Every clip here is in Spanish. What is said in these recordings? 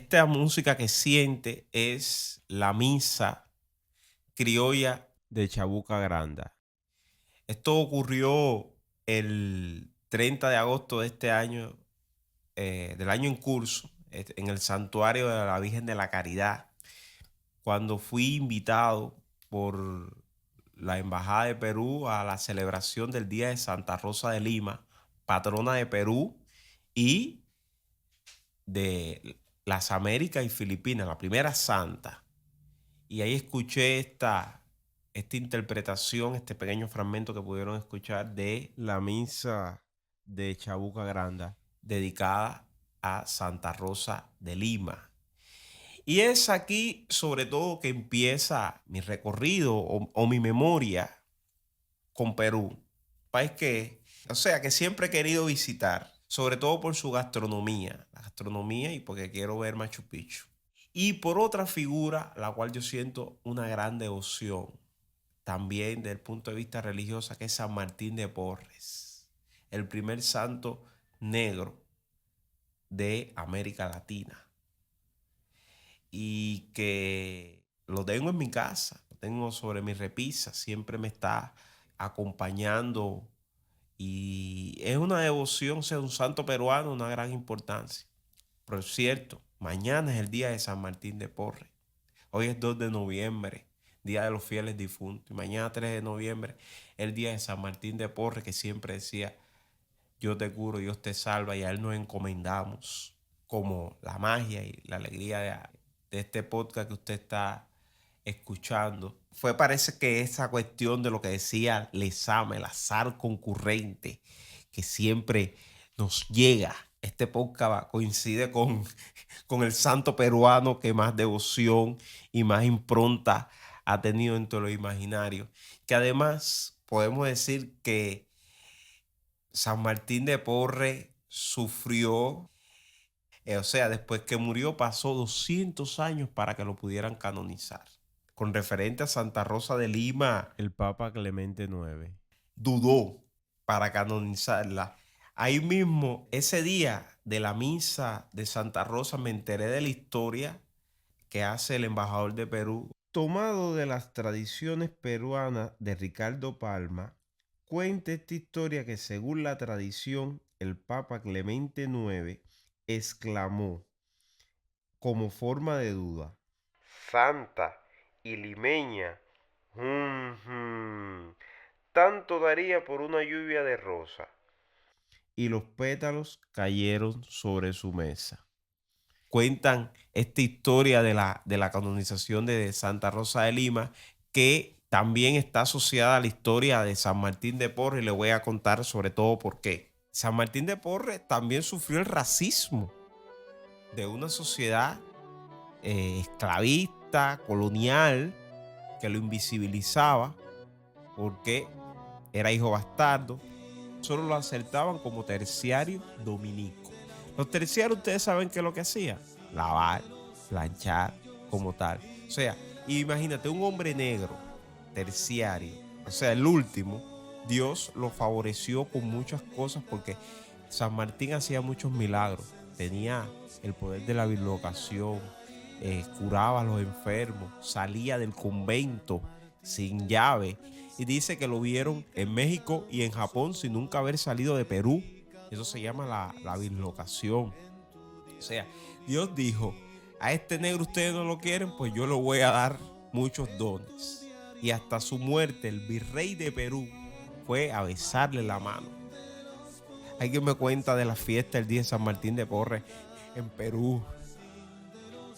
esta música que siente es la misa criolla de Chabuca Granda. Esto ocurrió el 30 de agosto de este año, del año en curso, en el santuario de la Virgen de la Caridad, cuando fui invitado por la Embajada de Perú a la celebración del Día de Santa Rosa de Lima, patrona de Perú y de las Américas y Filipinas, la primera santa. Y ahí escuché esta interpretación, este pequeño fragmento que pudieron escuchar de la misa de Chabuca Granda, dedicada a Santa Rosa de Lima. Y es aquí, sobre todo, que empieza mi recorrido o mi memoria con Perú. País que, o sea, que siempre he querido visitar, sobre todo por su gastronomía, la gastronomía y porque quiero ver Machu Picchu. Y por otra figura, la cual yo siento una gran devoción, también desde el punto de vista religioso, que es San Martín de Porres, el primer santo negro de América Latina. Y que lo tengo en mi casa, lo tengo sobre mi repisa, siempre me está acompañando y es una devoción, ser un santo peruano, una gran importancia. Por cierto, mañana es el día de San Martín de Porres. Hoy es 2 de noviembre, Día de los Fieles Difuntos. Y mañana 3 de noviembre, el día de San Martín de Porres, que siempre decía, yo te curo, Dios te salva, y a él nos encomendamos como la magia y la alegría de este podcast que usted está escuchando. Parece que esa cuestión de lo que decía Lezama, el azar concurrente, que siempre nos llega. Este podcast coincide con el santo peruano que más devoción y más impronta ha tenido entre lo imaginario. Que además podemos decir que San Martín de Porres sufrió, o sea, después que murió pasó 200 años para que lo pudieran canonizar. Con referente a Santa Rosa de Lima, el Papa Clemente IX dudó para canonizarla. Ahí mismo, ese día de la misa de Santa Rosa, me enteré de la historia que hace el embajador de Perú. Tomado de las tradiciones peruanas de Ricardo Palma, cuenta esta historia que según la tradición, el Papa Clemente IX exclamó como forma de duda: Santa y limeña, tanto daría por una lluvia de rosa. Y los pétalos cayeron sobre su mesa. Cuentan esta historia de la canonización de Santa Rosa de Lima, que también está asociada a la historia de San Martín de Porres, y le voy a contar sobre todo por qué. San Martín de Porres también sufrió el racismo de una sociedad esclavista, colonial, que lo invisibilizaba porque era hijo bastardo. Solo lo aceptaban como terciario dominico. Los terciarios, ustedes saben qué es lo que hacían: lavar, planchar, como tal. O sea, imagínate un hombre negro, terciario, o sea, el último. Dios lo favoreció con muchas cosas porque San Martín hacía muchos milagros. Tenía el poder de la bilocación, curaba a los enfermos, salía del convento sin llave. Y dice que lo vieron en México y en Japón sin nunca haber salido de Perú. Eso se llama la bislocación. O sea, Dios dijo: a este negro ustedes no lo quieren, pues yo le voy a dar muchos dones. Y hasta su muerte, el virrey de Perú fue a besarle la mano. Hay quien me cuenta de la fiesta el día de San Martín de Porres en Perú,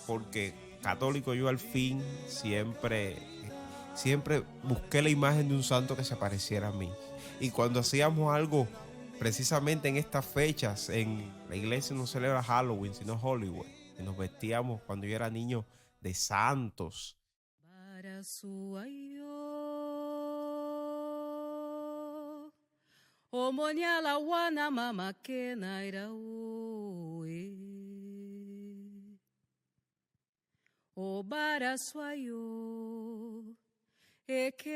porque católico yo al fin siempre busqué la imagen de un santo que se pareciera a mí. Y cuando hacíamos algo precisamente en estas fechas, en la iglesia no celebra Halloween, sino Hollywood. Y nos vestíamos cuando yo era niño de santos. Omonyala wana mama kena iraoe. Obara swayo eke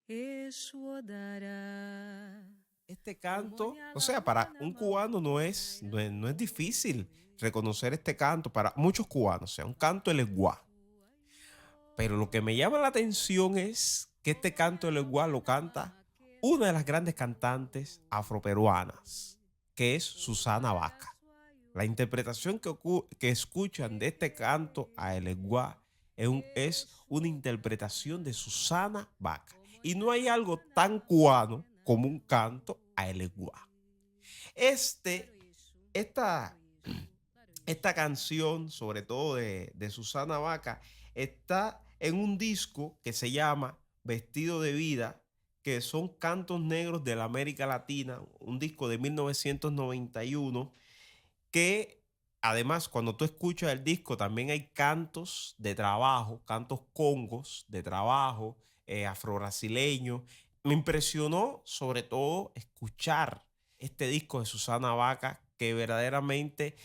eshodara este canto, o sea, para un cubano no es difícil reconocer este canto para muchos cubanos, o sea, un canto el Eguá. Pero lo que me llama la atención es que este canto del Eguá lo canta una de las grandes cantantes afroperuanas, que es Susana Baca. La interpretación que escuchan de este canto a El Eguá es una interpretación de Susana Baca. Y no hay algo tan cubano como un canto a El Eguá. Esta, esta canción, sobre todo de Susana Baca, está en un disco que se llama Vestido de Vida, que son cantos negros de la América Latina, un disco de 1991 que además cuando tú escuchas el disco también hay cantos de trabajo, cantos congos de trabajo, afro-brasileños. Me impresionó sobre todo escuchar este disco de Susana Baca que verdaderamente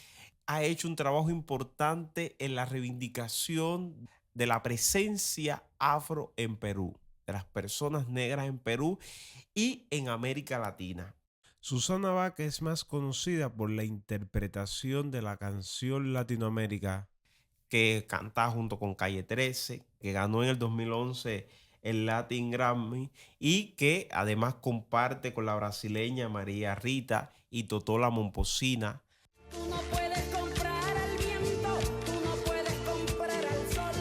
ha hecho un trabajo importante en la reivindicación de la presencia afro en Perú, de las personas negras en Perú y en América Latina. Susana Baca es más conocida por la interpretación de la canción Latinoamérica que canta junto con Calle 13, que ganó en el 2011 el Latin Grammy y que además comparte con la brasileña María Rita y Totola Momposina. Tú no puedes comprar al viento, tú no puedes comprar al sol,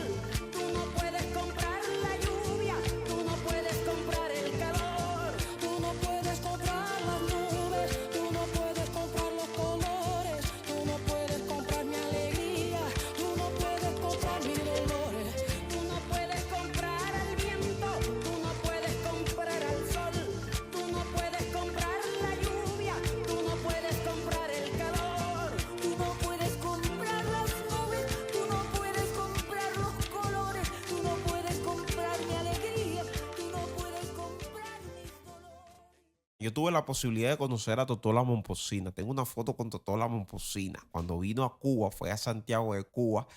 tú no puedes comprar la lluvia, tú no puedes comprar el calor, tú no puedes comprar las nubes, tú no puedes comprar los colores, tú no puedes comprar mi alegría, tú no puedes comprar mis dolores, tú no puedes comprar al viento, tú no puedes comprar al sol, tú no puedes comprar la lluvia, tú no puedes comprar el calor. Tú no puedes comprar las nubes, tú no puedes comprar los colores, tú no puedes comprar mi alegría, tú no puedes comprar mis dolores. Yo tuve la posibilidad de conocer a Totola Momposina. Tengo una foto con Totola Momposina. Cuando vino a Cuba, fue a Santiago de Cuba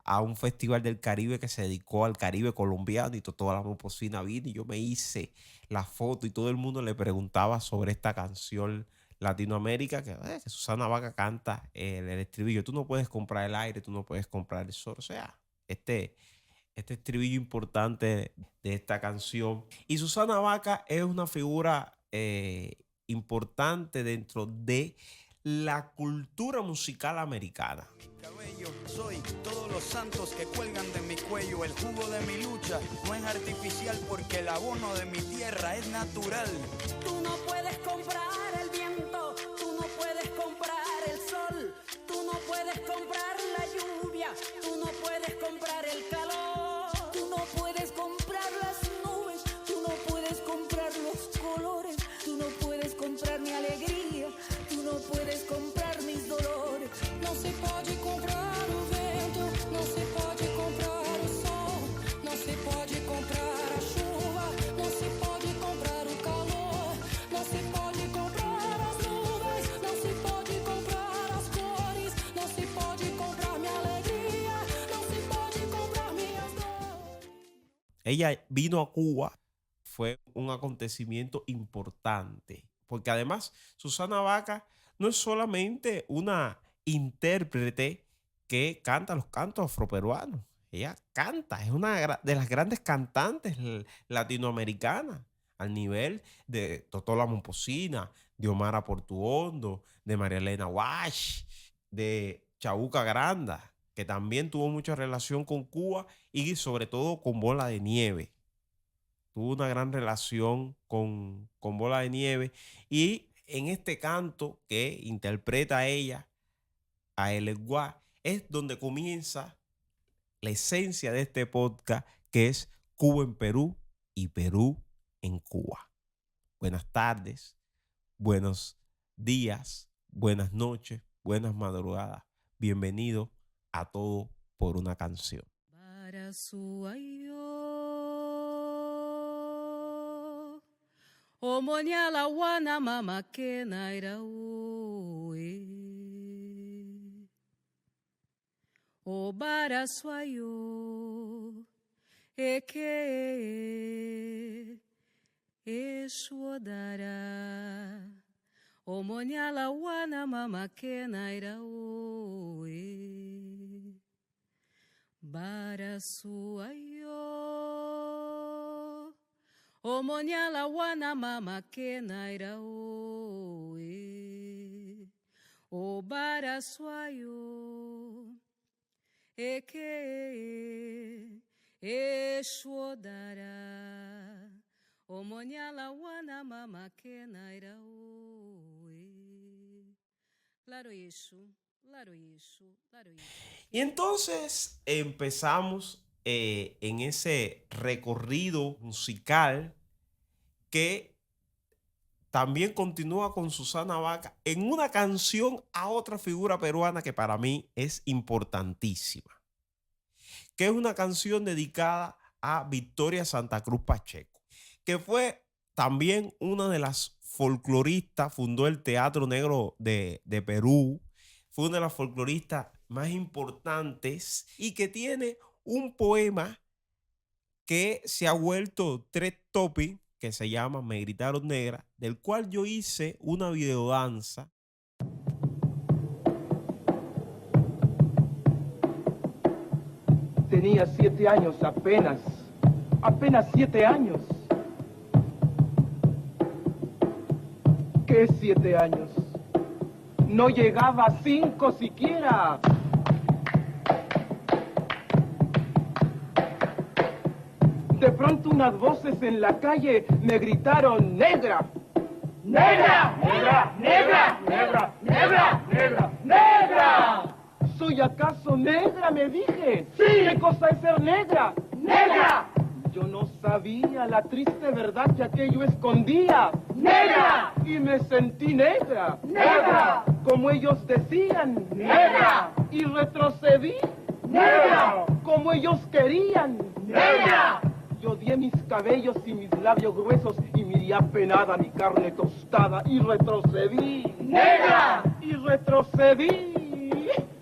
a un festival del Caribe que se dedicó al Caribe colombiano y Totola Momposina vino y yo me hice la foto y todo el mundo le preguntaba sobre esta canción Latinoamérica que Susana Baca canta el estribillo. Tú no puedes comprar el aire, tú no puedes comprar el sol. O sea, este estribillo importante de esta canción. Y Susana Baca es una figura importante dentro de la cultura musical americana. Cabello, soy todos los santos que cuelgan de mi cuello. El jugo de mi lucha no es artificial porque el abono de mi tierra es natural. Tú no puedes comprar el viento, tú no puedes comprar el sol, tú no puedes comprar la lluvia, tú no puedes comprar el calor, tú no puedes comprar las nubes, tú no puedes comprar los colores, tú no puedes comprar mi alegría, tú no puedes comprar mis dolores. No se pode comprar o vento, no se pode comprar o sol, no se pode comprar a chuva, no se pode comprar o calor, no se pode comprar as nuvens, no se pode comprar as cores, no se pode comprar mi alegría, no se pode comprar minhas dores. Ella vino a Cuba, fue un acontecimiento importante, porque además Susana Baca no es solamente una intérprete que canta los cantos afroperuanos, ella canta, es una de las grandes cantantes latinoamericanas, al nivel de Totola Momposina, de Omara Portuondo, de María Elena Walsh, de Chabuca Granda, que también tuvo mucha relación con Cuba y sobre todo con Bola de Nieve. Tuvo una gran relación con Bola de Nieve y en este canto que interpreta ella a El Eguá es donde comienza la esencia de este podcast que es Cuba en Perú y Perú en Cuba. Buenas tardes, buenos días, buenas noches, buenas madrugadas. Bienvenido a Todo por una Canción. Para suayo Omonyala wana mama kenaira oe O bara suayo Eke Eshodara Omonyala wana mama kena iraoe. Barasuayo. Omonyala wana mama kena iraoe. O barasuayo. Eke eshodara. Omonyala wana mama kena iraoe. Claro Yeshu, claro Yeshu, claro Yeshu. Y entonces empezamos en ese recorrido musical que también continúa con Susana Baca en una canción a otra figura peruana que para mí es importantísima, que es una canción dedicada a Victoria Santa Cruz Pacheco, que fue también una de las folcloristas, fundó el Teatro Negro de Perú, fue una de las folcloristas más importantes y que tiene un poema que se ha vuelto trend topic, que se llama Me Gritaron Negra, del cual yo hice una videodanza. Tenía 7 años apenas 7 años. ¿Qué 7 años? No llegaba a 5 siquiera. De pronto unas voces en la calle me gritaron ¡negra! ¡Negra! ¡Negra! ¡Negra! ¡Negra! ¡Negra! ¡Negra! ¡Negra! ¿Soy acaso negra? Me dije. ¡Sí! ¿Qué cosa es ser negra? ¡Negra! Yo no sabía la triste verdad que aquello escondía. ¡Negra! Y me sentí negra. ¡Negra! Como ellos decían. ¡Negra! Y retrocedí. ¡Negra! Como ellos querían. ¡Negra! Yo odié mis cabellos y mis labios gruesos y miré apenada mi carne tostada y retrocedí. ¡Negra! Y retrocedí.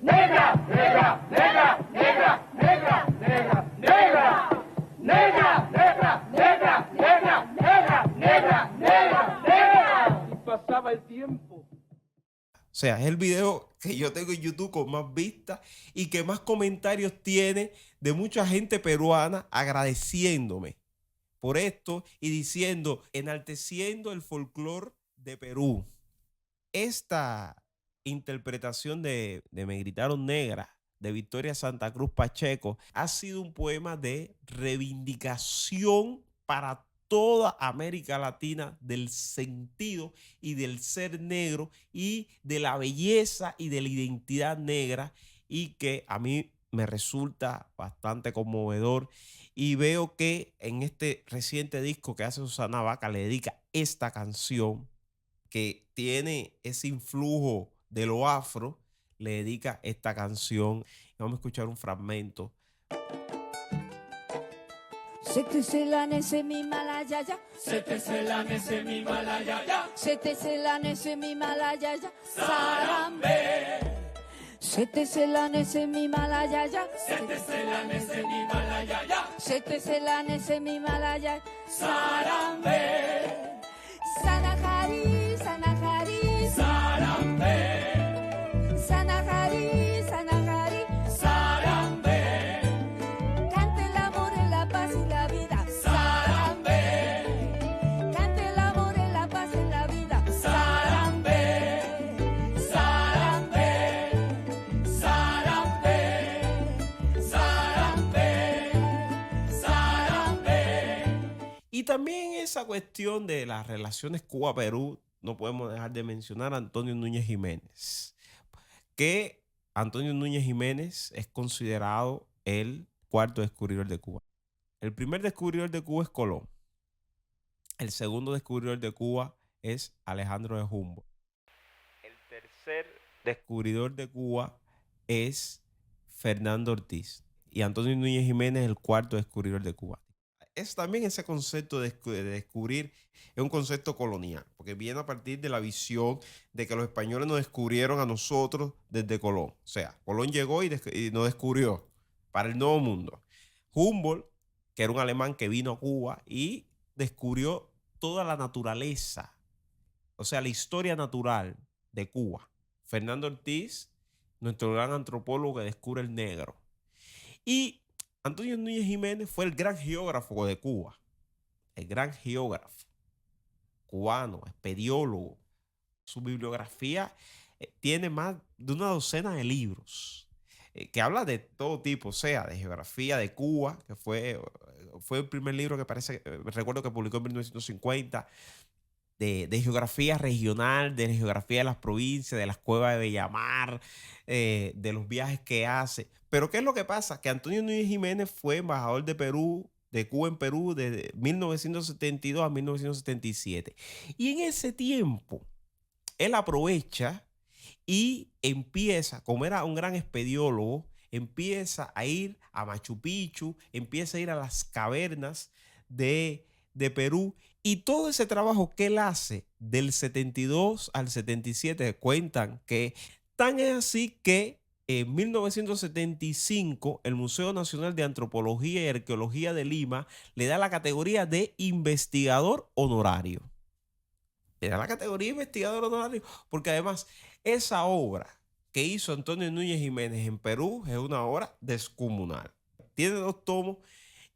¡Negra! ¡Negra! ¡Negra! ¡Negra! ¡Negra! ¡Negra! ¡Negra! ¡Negra! ¡Negra! ¡Negra! ¡Negra! ¡Negra! ¡Negra! ¡Negra! ¡Negra! Y pasaba el tiempo. O sea, es el video que yo tengo en YouTube con más vistas y que más comentarios tiene de mucha gente peruana agradeciéndome por esto y diciendo, enalteciendo el folclore de Perú. Esta interpretación de Me Gritaron Negra de Victoria Santa Cruz Pacheco ha sido un poema de reivindicación para toda América Latina del sentido y del ser negro y de la belleza y de la identidad negra, y que a mí me resulta bastante conmovedor, y veo que en este reciente disco que hace Susana Baca le dedica esta canción que tiene ese influjo de lo afro, le dedica esta canción. Vamos a escuchar un fragmento. Sete selane semi malayaya. Sete selane semi malayaya. Sete selane semi malayaya. Sarambe. Sete selane semi malayaya. Sete selane semi malayaya. Sete selane semi malayaya. Sarambe. Sanahari, sanahari, Sarambe. sanahari, sanahari. Sarambe. Cante el amor en la paz y la vida. Sarambe. Cante el amor en la paz y la vida. Sarambe. Sarambe. Sarambe. Sarambe. Sarambe. Y también esa cuestión de las relaciones Cuba-Perú, no podemos dejar de mencionar a Antonio Núñez Jiménez, que Antonio Núñez Jiménez es considerado el cuarto descubridor de Cuba. El primer descubridor de Cuba es Colón. El segundo descubridor de Cuba es Alejandro de Humboldt. El tercer descubridor de Cuba es Fernando Ortiz. Y Antonio Núñez Jiménez es el cuarto descubridor de Cuba. Es también ese concepto de descubrir, es un concepto colonial, porque viene a partir de la visión de que los españoles nos descubrieron a nosotros desde Colón. O sea, Colón llegó y nos descubrió para el Nuevo Mundo. Humboldt, que era un alemán que vino a Cuba y descubrió toda la naturaleza. O o sea, la historia natural de Cuba. Fernando Ortiz, nuestro gran antropólogo que descubre el negro. Y Antonio Núñez Jiménez fue el gran geógrafo de Cuba, el gran geógrafo cubano, expediólogo. Su bibliografía tiene más de una docena de libros que habla de todo tipo, o sea, de geografía de Cuba, que fue el primer libro que recuerdo que publicó en 1950, de geografía regional, de geografía de las provincias, de las cuevas de Bellamar, de los viajes que hace. Pero ¿qué es lo que pasa? Que Antonio Núñez Jiménez fue embajador de Perú, de Cuba en Perú, desde 1972 a 1977. Y en ese tiempo, él aprovecha y empieza, como era un gran expediólogo, empieza a ir a Machu Picchu, empieza a ir a las cavernas de Perú, y todo ese trabajo que él hace del 72 al 77 cuentan que tan es así que en 1975 el Museo Nacional de Antropología y Arqueología de Lima le da la categoría de investigador honorario. Le da la categoría de investigador honorario porque además esa obra que hizo Antonio Núñez Jiménez en Perú es una obra descomunal. Tiene 2 tomos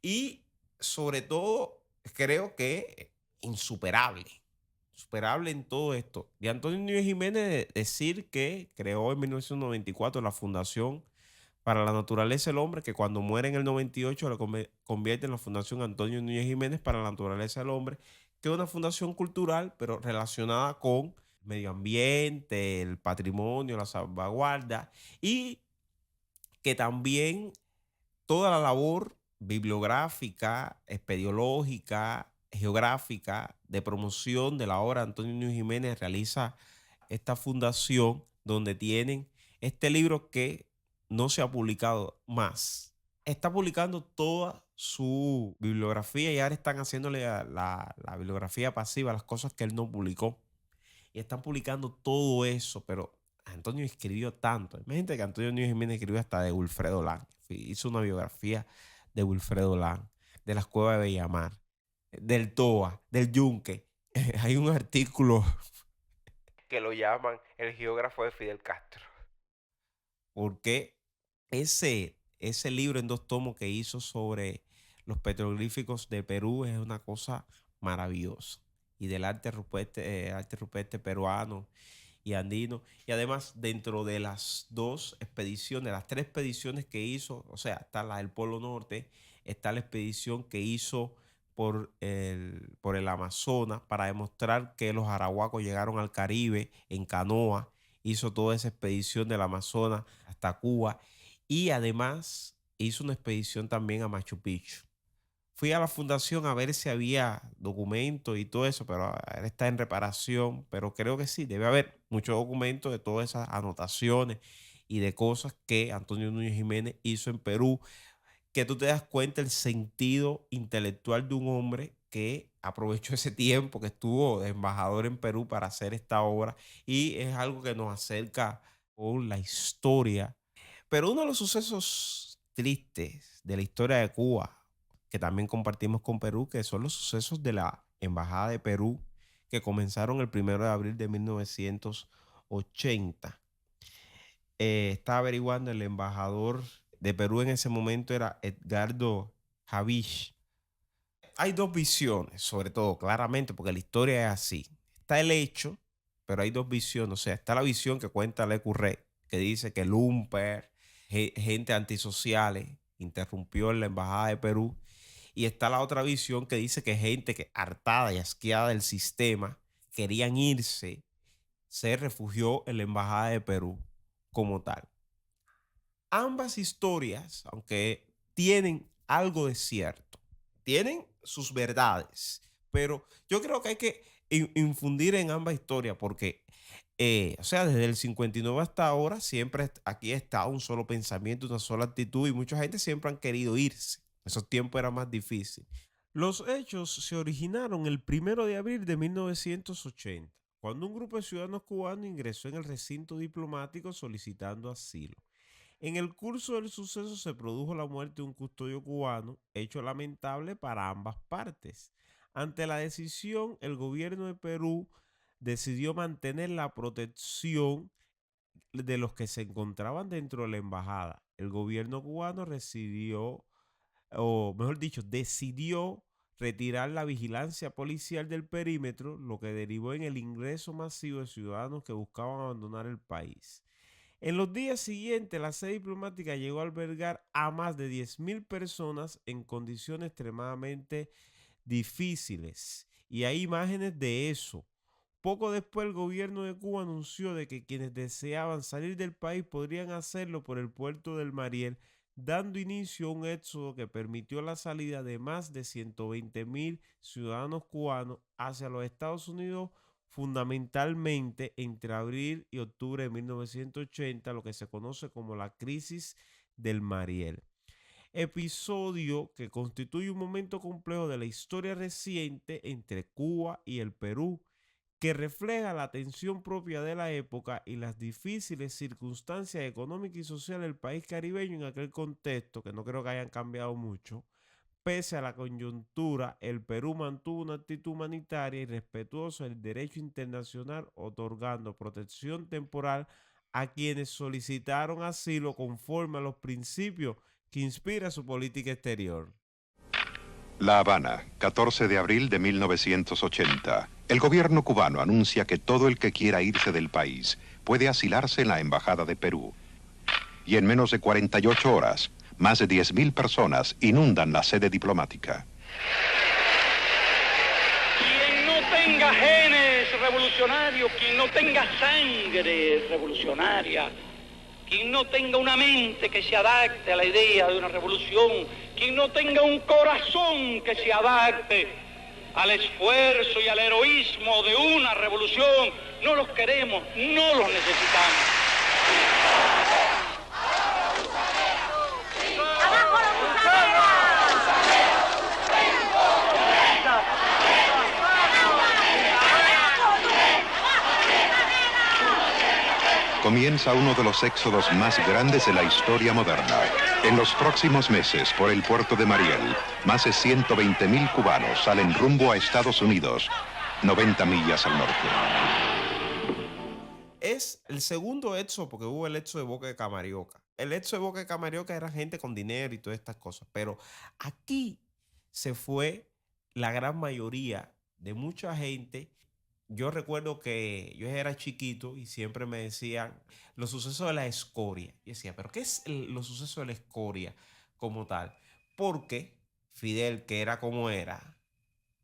y sobre todo creo que insuperable. Insuperable en todo esto. De Antonio Núñez Jiménez decir que creó en 1994 la Fundación para la Naturaleza del Hombre, que cuando muere en el 98 lo convierte en la Fundación Antonio Núñez Jiménez para la Naturaleza del Hombre, que es una fundación cultural, pero relacionada con medio ambiente, el patrimonio, la salvaguarda, y que también toda la labor bibliográfica, expediológica, geográfica, de promoción de la obra de Antonio Núñez Jiménez realiza esta fundación donde tienen este libro que no se ha publicado más. Está publicando toda su bibliografía y ahora están haciéndole la bibliografía pasiva, las cosas que él no publicó. Y están publicando todo eso, pero Antonio escribió tanto. Imagínate que Antonio Núñez Jiménez escribió hasta de Wilfredo Lang. Hizo una biografía de Wilfredo Lang, de las cuevas de Bellamar, del Toa, del Yunque. Hay un artículo que lo llaman el geógrafo de Fidel Castro. Porque ese libro en 2 tomos que hizo sobre los petroglíficos de Perú es una cosa maravillosa. Y del arte rupestre peruano y andino. Y además, dentro de las 2 expediciones, las 3 expediciones que hizo, o sea, está la del Polo Norte, está la expedición que hizo por el Amazonas para demostrar que los arahuacos llegaron al Caribe en canoa. Hizo toda esa expedición del Amazonas hasta Cuba. Y además hizo una expedición también a Machu Picchu. Fui a la fundación a ver si había documentos y todo eso, pero ahora está en reparación. Pero creo que sí, debe haber muchos documentos de todas esas anotaciones y de cosas que Antonio Núñez Jiménez hizo en Perú, que tú te das cuenta el sentido intelectual de un hombre que aprovechó ese tiempo que estuvo de embajador en Perú para hacer esta obra, y es algo que nos acerca con la historia. Pero uno de los sucesos tristes de la historia de Cuba, que también compartimos con Perú, que son los sucesos de la Embajada de Perú, que comenzaron el 1 de abril de 1980. Estaba averiguando, el embajador de Perú en ese momento era Edgardo Javish. Hay 2 visiones, sobre todo, claramente, porque la historia es así. Está el hecho, pero hay 2 visiones. O sea, está la visión que cuenta Le Curré, que dice que Lumper, gente antisociales, interrumpió en la Embajada de Perú. Y está la otra visión que dice que gente que hartada y asqueada del sistema querían irse, se refugió en la Embajada de Perú como tal. Ambas historias, aunque tienen algo de cierto, tienen sus verdades, pero yo creo que hay que infundir en ambas historias porque, o sea, desde el 59 hasta ahora, siempre aquí está un solo pensamiento, una sola actitud, y mucha gente siempre han querido irse. Esos tiempos era más difícil. Los hechos se originaron el 1 de abril de 1980, cuando un grupo de ciudadanos cubanos ingresó en el recinto diplomático solicitando asilo. En el curso del suceso se produjo la muerte de un custodio cubano, hecho lamentable para ambas partes. Ante la decisión, el gobierno de Perú decidió mantener la protección de los que se encontraban dentro de la embajada. El gobierno cubano decidió retirar la vigilancia policial del perímetro, lo que derivó en el ingreso masivo de ciudadanos que buscaban abandonar el país. En los días siguientes, la sede diplomática llegó a albergar a más de 10.000 personas en condiciones extremadamente difíciles. Y hay imágenes de eso. Poco después, el gobierno de Cuba anunció de que quienes deseaban salir del país podrían hacerlo por el puerto del Mariel, dando inicio a un éxodo que permitió la salida de más de 120.000 ciudadanos cubanos hacia los Estados Unidos, fundamentalmente entre abril y octubre de 1980, lo que se conoce como la crisis del Mariel. Episodio que constituye un momento complejo de la historia reciente entre Cuba y el Perú, que refleja la tensión propia de la época y las difíciles circunstancias económicas y sociales del país caribeño en aquel contexto, que no creo que hayan cambiado mucho. Pese a la coyuntura, el Perú mantuvo una actitud humanitaria y respetuosa del derecho internacional, otorgando protección temporal a quienes solicitaron asilo conforme a los principios que inspira su política exterior. La Habana, 14 de abril de 1980. El gobierno cubano anuncia que todo el que quiera irse del país puede asilarse en la Embajada de Perú. Y en menos de 48 horas, más de 10.000 personas inundan la sede diplomática. Quien no tenga genes revolucionarios, quien no tenga sangre revolucionaria, quien no tenga una mente que se adapte a la idea de una revolución, quien no tenga un corazón que se adapte al esfuerzo y al heroísmo de una revolución, no los queremos, no los necesitamos. Comienza uno de los éxodos más grandes de la historia moderna. En los próximos meses, por el puerto de Mariel, más de 120.000 cubanos salen rumbo a Estados Unidos, 90 millas al norte. Es el segundo éxodo, porque hubo el éxodo de Boca de Camarioca. El éxodo de Boca de Camarioca era gente con dinero y todas estas cosas, pero aquí se fue la gran mayoría de mucha gente. Yo recuerdo que yo era chiquito y siempre me decían los sucesos de la escoria. Y decía, ¿pero qué es los sucesos de la escoria como tal? Porque Fidel, que era como era,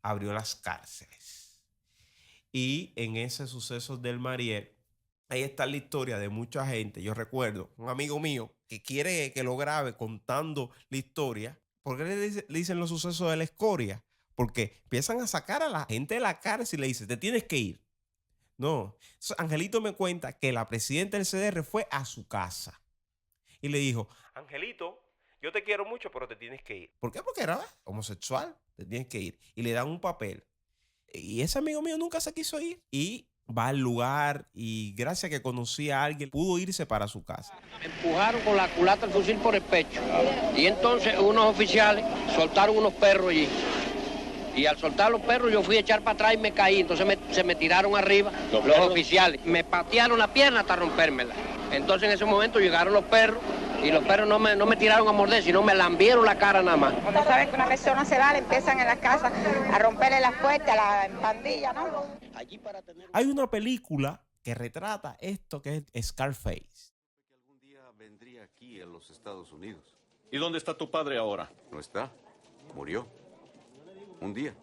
abrió las cárceles. Y en esos sucesos del Mariel, ahí está la historia de mucha gente. Yo recuerdo un amigo mío que quiere que lo grabe contando la historia. ¿Por qué le dicen los sucesos de la escoria? Porque empiezan a sacar a la gente de la cárcel y le dicen, te tienes que ir. No. Entonces, Angelito me cuenta que la presidenta del CDR fue a su casa y le dijo, Angelito, yo te quiero mucho, pero te tienes que ir. ¿Por qué? Porque era homosexual, te tienes que ir. Y le dan un papel. Y ese amigo mío nunca se quiso ir. Y va al lugar y gracias a que conocía a alguien, pudo irse para su casa. Me empujaron con la culata del fusil por el pecho. Y entonces unos oficiales soltaron unos perros allí. Y al soltar los perros yo fui a echar para atrás y me caí. Entonces se me tiraron arriba los oficiales. Me patearon la pierna hasta rompérmela. Entonces en ese momento llegaron los perros y los perros no me tiraron a morder, sino me lambieron la cara nada más. Cuando saben que una persona se va, le empiezan en la casa a romperle las puertas, a la pandilla, ¿no? Hay una película que retrata esto que es Scarface. Algún día vendría aquí en los Estados Unidos. ¿Y dónde está tu padre ahora? No está. Murió. Un día.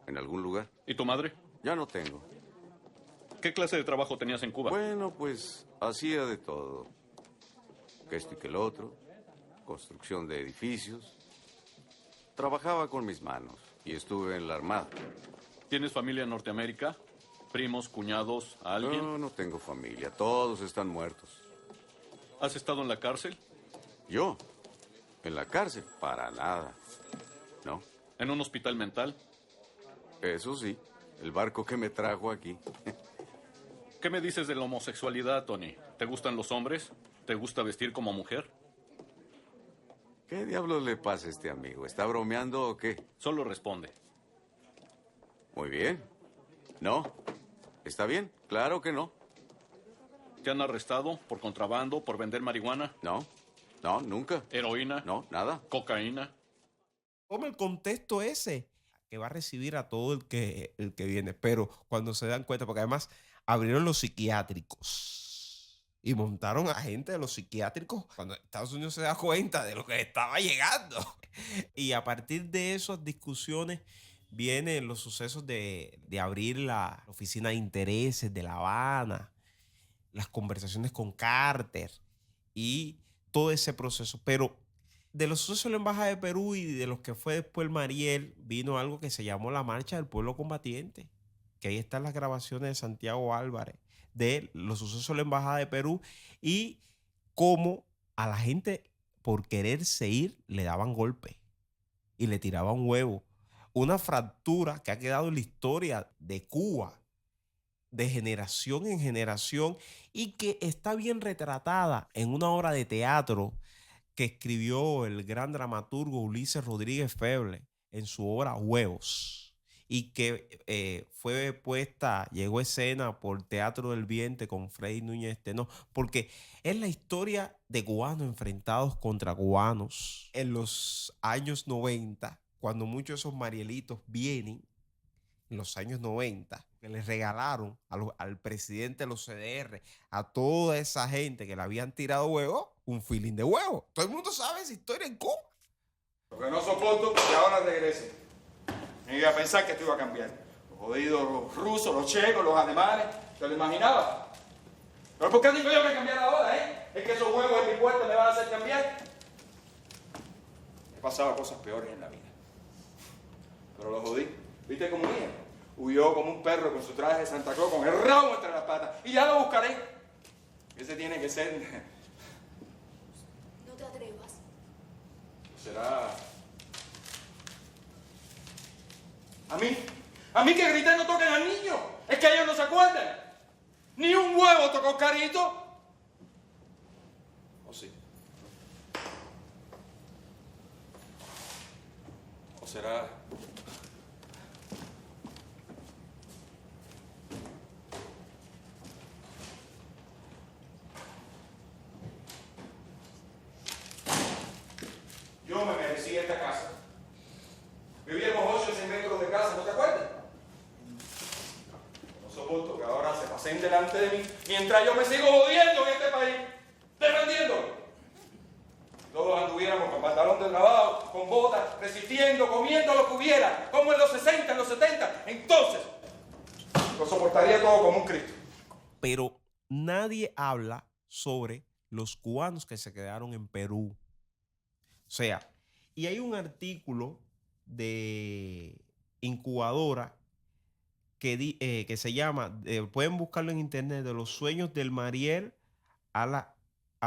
En algún lugar. ¿Y tu madre? Ya no tengo. ¿Qué clase de trabajo tenías en Cuba? Bueno, pues hacía de todo. Que esto y que el otro. Construcción de edificios. Trabajaba con mis manos y estuve en la Armada. ¿Tienes familia en Norteamérica? ¿Primos, cuñados, alguien? No, no tengo familia. Todos están muertos. ¿Has estado en la cárcel? ¿Yo? ¿En la cárcel? Para nada. No. ¿En un hospital mental? Eso sí. El barco que me trajo aquí. ¿Qué me dices de la homosexualidad, Tony? ¿Te gustan los hombres? ¿Te gusta vestir como mujer? ¿Qué diablos le pasa a este amigo? ¿Está bromeando o qué? Solo responde. Muy bien. No. ¿Está bien? Claro que no. ¿Te han arrestado por contrabando, por vender marihuana? No, no, nunca. ¿Heroína? No, nada. ¿Cocaína? Toma el contexto ese que va a recibir a todo el que viene. Pero cuando se dan cuenta, porque además abrieron los psiquiátricos y montaron a gente de los psiquiátricos cuando Estados Unidos se da cuenta de lo que estaba llegando. Y a partir de esas discusiones vienen los sucesos de abrir la oficina de intereses de La Habana, las conversaciones con Carter y todo ese proceso. Pero de los sucesos de la Embajada de Perú y de los que fue después el Mariel, vino algo que se llamó la Marcha del Pueblo Combatiente, que ahí están las grabaciones de Santiago Álvarez de los sucesos de la Embajada de Perú y cómo a la gente por quererse ir le daban golpes y le tiraban huevo. Una fractura que ha quedado en la historia de Cuba de generación en generación y que está bien retratada en una obra de teatro que escribió el gran dramaturgo Ulises Rodríguez Feble en su obra Huevos y que fue puesta, llegó a escena por Teatro del Vientre con Freddy Núñez Tenorio, porque es la historia de cubanos enfrentados contra cubanos en los años 90, cuando muchos de esos marielitos vienen en los años 90, que les regalaron al presidente de los CDR, a toda esa gente que le habían tirado huevo, un feeling de huevo. Todo el mundo sabe esa historia en Cuba. Lo que no soporto es que ahora regrese. Me iba a pensar que esto iba a cambiar. Los jodidos, los rusos, los checos, los alemanes, ¿te lo imaginaba? Pero ¿por qué digo yo que cambiar ahora, ¿Es que esos huevos en mi puerta me van a hacer cambiar? He pasado cosas peores en la vida. Pero lo jodí. ¿Viste cómo huía? Huyó como un perro con su traje de Santa Claus, con el rabo entre las patas. Y ya lo buscaré. Ese tiene que ser... No te atrevas. Será... A mí que grité no toquen al niño. Es que ellos no se acuerdan. Ni un huevo tocó Carito. ¿O sí? ¿O será... Yo me merecí esta casa. Vivíamos 8 o 100 metros de casa, ¿no te acuerdas? No soporto que ahora se pasen delante de mí mientras yo me sigo jodiendo en este país, defendiéndolo. Todos anduviéramos con pantalón de lavado, con botas, resistiendo, comiendo lo que hubiera, como en los 60, en los 70. Entonces, lo soportaría todo como un Cristo. Pero nadie habla sobre los cubanos que se quedaron en Perú. O sea, y hay un artículo de Incubadora que se llama, pueden buscarlo en internet, de los sueños del Mariel a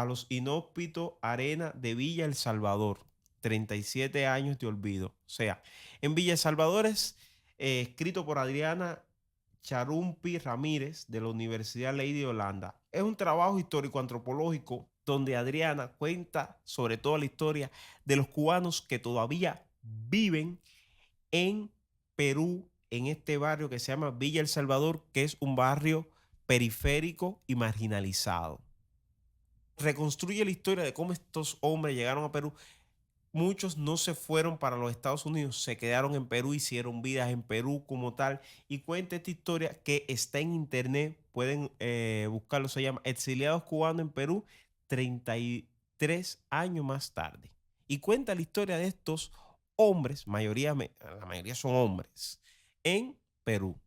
los inhóspitos arena de Villa El Salvador, 37 años de olvido. O sea, en Villa El Salvador es escrito por Adriana Charumpi Ramírez de la Universidad Lady de Holanda. Es un trabajo histórico-antropológico donde Adriana cuenta sobre toda la historia de los cubanos que todavía viven en Perú, en este barrio que se llama Villa El Salvador, que es un barrio periférico y marginalizado. Reconstruye la historia de cómo estos hombres llegaron a Perú. Muchos no se fueron para los Estados Unidos, se quedaron en Perú, hicieron vidas en Perú como tal. Y cuenta esta historia que está en internet, pueden buscarlo, se llama Exiliados Cubanos en Perú, 33 años más tarde. Y cuenta la historia de estos hombres, la mayoría son hombres, en Perú,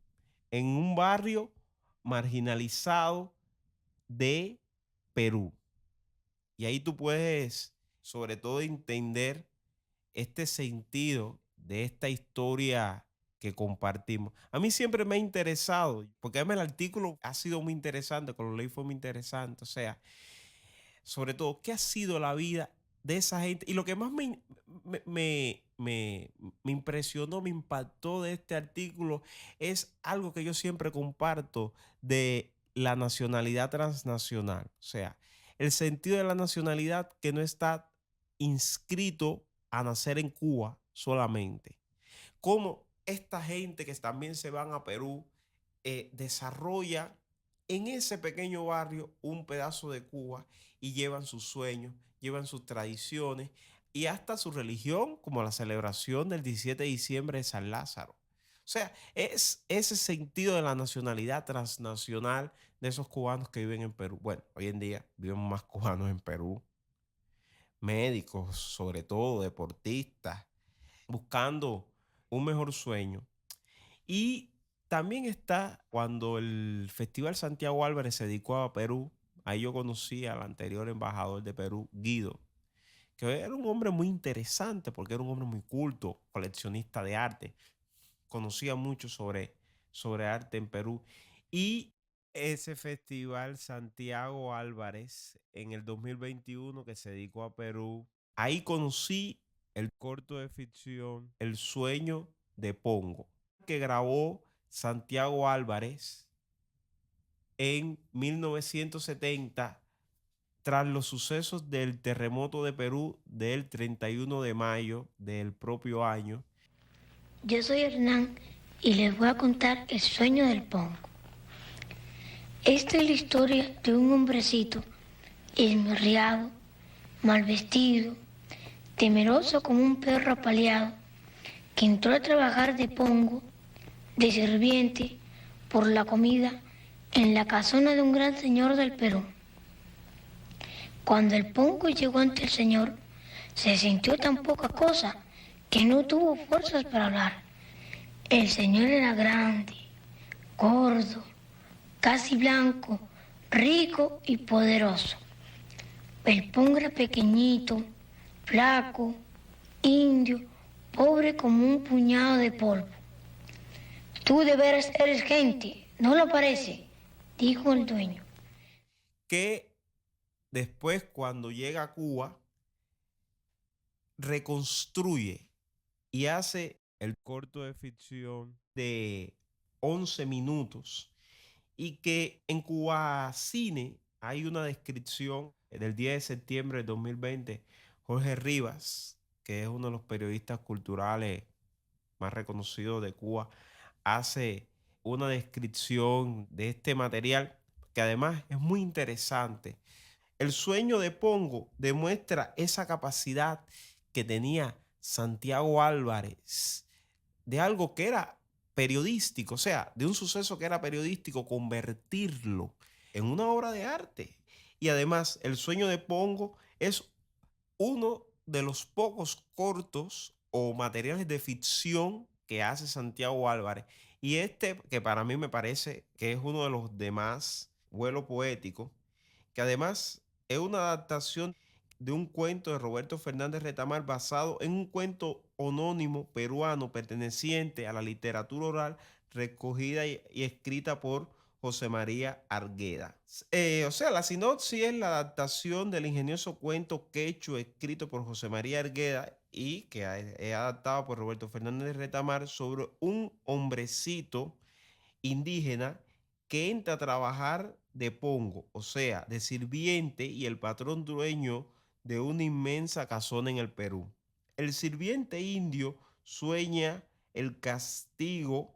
en un barrio marginalizado de Perú. Y ahí tú puedes, sobre todo, entender este sentido de esta historia que compartimos. A mí siempre me ha interesado, porque además el artículo ha sido muy interesante, cuando lo leí fue muy interesante, o sea, sobre todo, ¿qué ha sido la vida de esa gente? Y lo que más me impresionó, me impactó de este artículo es algo que yo siempre comparto de la nacionalidad transnacional. O sea, el sentido de la nacionalidad que no está inscrito a nacer en Cuba solamente. Como esta gente que también se van a Perú desarrollan en ese pequeño barrio un pedazo de Cuba y llevan sus sueños, llevan sus tradiciones y hasta su religión, como la celebración del 17 de diciembre de San Lázaro. O sea, es ese sentido de la nacionalidad transnacional de esos cubanos que viven en Perú. Bueno, hoy en día viven más cubanos en Perú, médicos, sobre todo deportistas, buscando un mejor sueño. Y también está cuando el Festival Santiago Álvarez se dedicó a Perú. Ahí yo conocí al anterior embajador de Perú, Guido, que era un hombre muy interesante porque era un hombre muy culto, coleccionista de arte. Conocía mucho sobre arte en Perú. Y ese Festival Santiago Álvarez en el 2021 que se dedicó a Perú, ahí conocí el corto de ficción El sueño de Pongo, que grabó Santiago Álvarez en 1970 tras los sucesos del terremoto de Perú del 31 de mayo del propio año. Yo soy Hernán y les voy a contar el sueño del Pongo. Esta es la historia de un hombrecito esmirriado, mal vestido, temeroso como un perro apaleado, que entró a trabajar de pongo, de sirviente, por la comida en la casona de un gran señor del Perú. Cuando el pongo llegó ante el señor, se sintió tan poca cosa que no tuvo fuerzas para hablar. El señor era grande, gordo, casi blanco, rico y poderoso. El pongo era pequeñito, flaco, indio, pobre como un puñado de polvo. Tú de veras eres gente, ¿no lo parece?, dijo el dueño. Que después, cuando llega a Cuba, reconstruye y hace el corto de ficción de 11 minutos y que en Cuba Cine hay una descripción del 10 de septiembre del 2020. Jorge Rivas, que es uno de los periodistas culturales más reconocidos de Cuba, hace una descripción de este material que además es muy interesante. El sueño de Pongo demuestra esa capacidad que tenía Santiago Álvarez de algo que era periodístico, o sea, de un suceso que era periodístico, convertirlo en una obra de arte. Y además, el sueño de Pongo es uno de los pocos cortos o materiales de ficción que hace Santiago Álvarez. Y este, que para mí me parece que es uno de los demás, Vuelo Poético, que además es una adaptación de un cuento de Roberto Fernández Retamar basado en un cuento anónimo peruano perteneciente a la literatura oral recogida y escrita por José María Argueda. O sea, la sinopsis es la adaptación del ingenioso cuento quechua escrito por José María Argueda y que es adaptado por Roberto Fernández Retamar sobre un hombrecito indígena que entra a trabajar de pongo, o sea, de sirviente, y el patrón dueño de una inmensa casona en el Perú. El sirviente indio sueña el castigo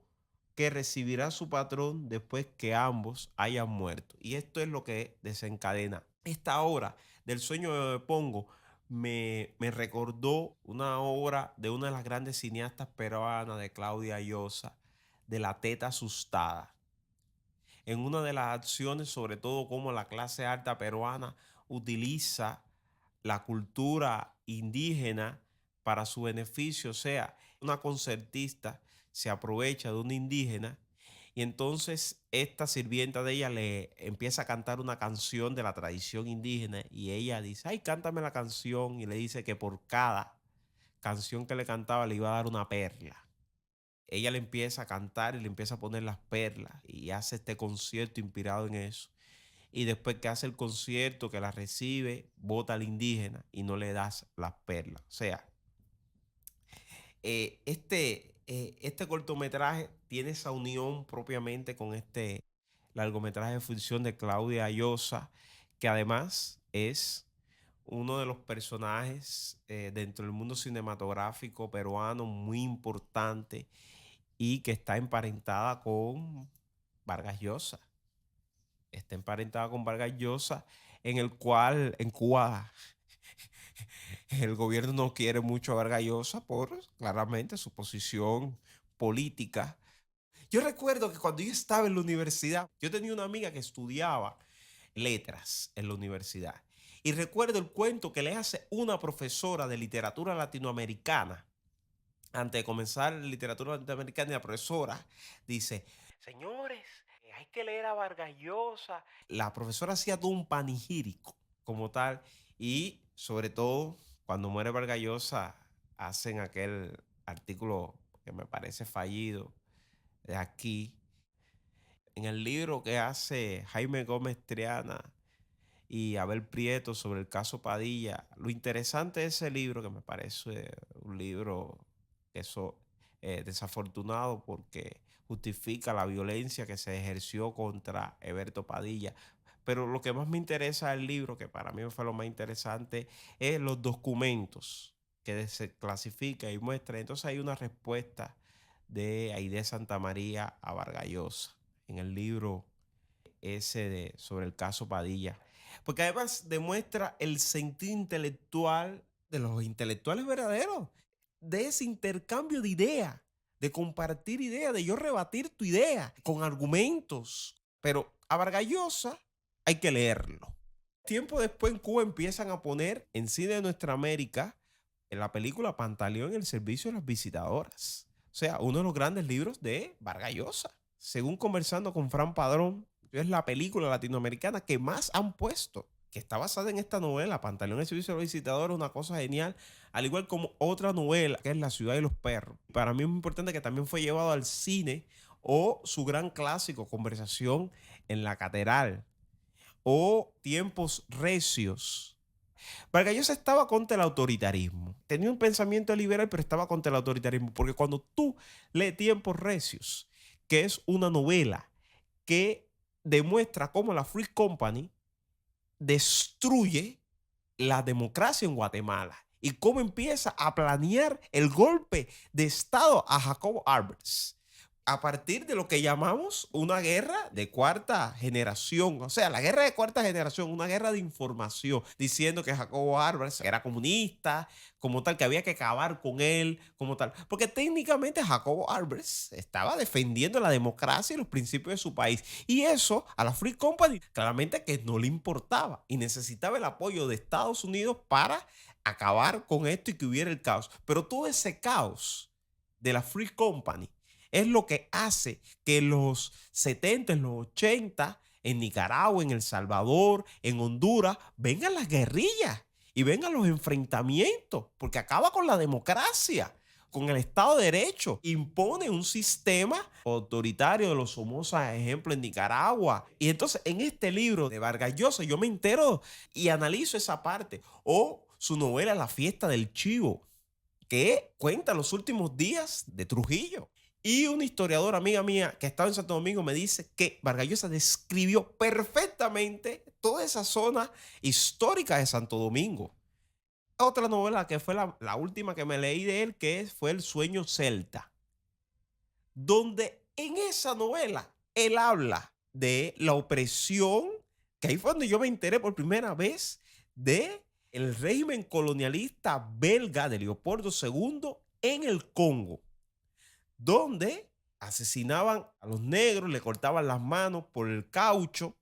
que recibirá su patrón después que ambos hayan muerto. Y esto es lo que desencadena. Esta obra del sueño de Pongo me recordó una obra de una de las grandes cineastas peruanas, de Claudia Llosa, de La teta asustada. En una de las acciones, sobre todo cómo la clase alta peruana utiliza la cultura indígena para su beneficio. O sea, una concertista se aprovecha de una indígena y entonces esta sirvienta de ella le empieza a cantar una canción de la tradición indígena y ella dice, ay, cántame la canción, y le dice que por cada canción que le cantaba le iba a dar una perla. Ella le empieza a cantar y le empieza a poner las perlas y hace este concierto inspirado en eso. Y después que hace el concierto, que la recibe, bota al indígena y no le das las perlas. O sea, este cortometraje tiene esa unión propiamente con este largometraje de ficción de Claudia Llosa, que además es uno de los personajes dentro del mundo cinematográfico peruano muy importante y que está emparentada con Vargas Llosa. Está emparentada con Vargas Llosa, en el cual en Cuba el gobierno no quiere mucho a Vargas Llosa por claramente su posición política. Yo recuerdo que cuando yo estaba en la universidad, yo tenía una amiga que estudiaba letras en la universidad. Y recuerdo el cuento que le hace una profesora de literatura latinoamericana. Antes de comenzar literatura latinoamericana, la profesora dice: señores, hay que leer a Vargas Llosa. La profesora hacía todo un panegírico como tal. Y sobre todo, cuando muere Vargas Llosa, hacen aquel artículo que me parece fallido de aquí. En el libro que hace Jaime Gómez Triana y Abel Prieto sobre el caso Padilla, lo interesante de ese libro, que me parece un libro desafortunado porque justifica la violencia que se ejerció contra Eberto Padilla. Pero lo que más me interesa del libro, que para mí fue lo más interesante, es los documentos que se clasifica y muestra. Entonces hay una respuesta de Aide Santamaría a Vargas Llosa en el libro ese sobre el caso Padilla. Porque además demuestra el sentido intelectual de los intelectuales verdaderos, de ese intercambio de ideas, de compartir ideas, de yo rebatir tu idea con argumentos. Pero a Vargas Llosa hay que leerlo. Tiempo después en Cuba empiezan a poner en Cine de Nuestra América en la película Pantaleón, el servicio de las visitadoras. O sea, uno de los grandes libros de Vargas Llosa. Según conversando con Fran Padrón, es la película latinoamericana que más han puesto, que está basada en esta novela, Pantaleón, el servicio de los visitadores, una cosa genial, al igual como otra novela, que es La ciudad y los perros. Para mí es muy importante que también fue llevado al cine, o su gran clásico, Conversación en la Catedral, o Tiempos recios. Vargas Llosa estaba contra el autoritarismo. Tenía un pensamiento liberal, pero estaba contra el autoritarismo. Porque cuando tú lees Tiempos recios, que es una novela que demuestra cómo la Free Company destruye la democracia en Guatemala y cómo empieza a planear el golpe de Estado a Jacobo Arbenz a partir de lo que llamamos una guerra de cuarta generación. O sea, la guerra de cuarta generación, una guerra de información, diciendo que Jacobo Arbenz era comunista, como tal, que había que acabar con él, como tal. Porque técnicamente Jacobo Arbenz estaba defendiendo la democracia y los principios de su país. Y eso a la Free Company claramente que no le importaba y necesitaba el apoyo de Estados Unidos para acabar con esto y que hubiera el caos. Pero todo ese caos de la Free Company es lo que hace que en los 70, en los 80, en Nicaragua, en El Salvador, en Honduras, vengan las guerrillas y vengan los enfrentamientos, porque acaba con la democracia, con el Estado de Derecho. Impone un sistema autoritario de los Somoza, ejemplo, en Nicaragua. Y entonces en este libro de Vargas Llosa yo me entero y analizo esa parte. O su novela La fiesta del chivo, que cuenta los últimos días de Trujillo. Y una historiadora amiga mía que estaba en Santo Domingo me dice que Vargas Llosa describió perfectamente toda esa zona histórica de Santo Domingo. Otra novela que fue la última que me leí de él, que fue El sueño celta, donde en esa novela él habla de la opresión, que ahí fue donde yo me enteré por primera vez de el régimen colonialista belga de Leopoldo II en el Congo, donde asesinaban a los negros, le cortaban las manos por el caucho.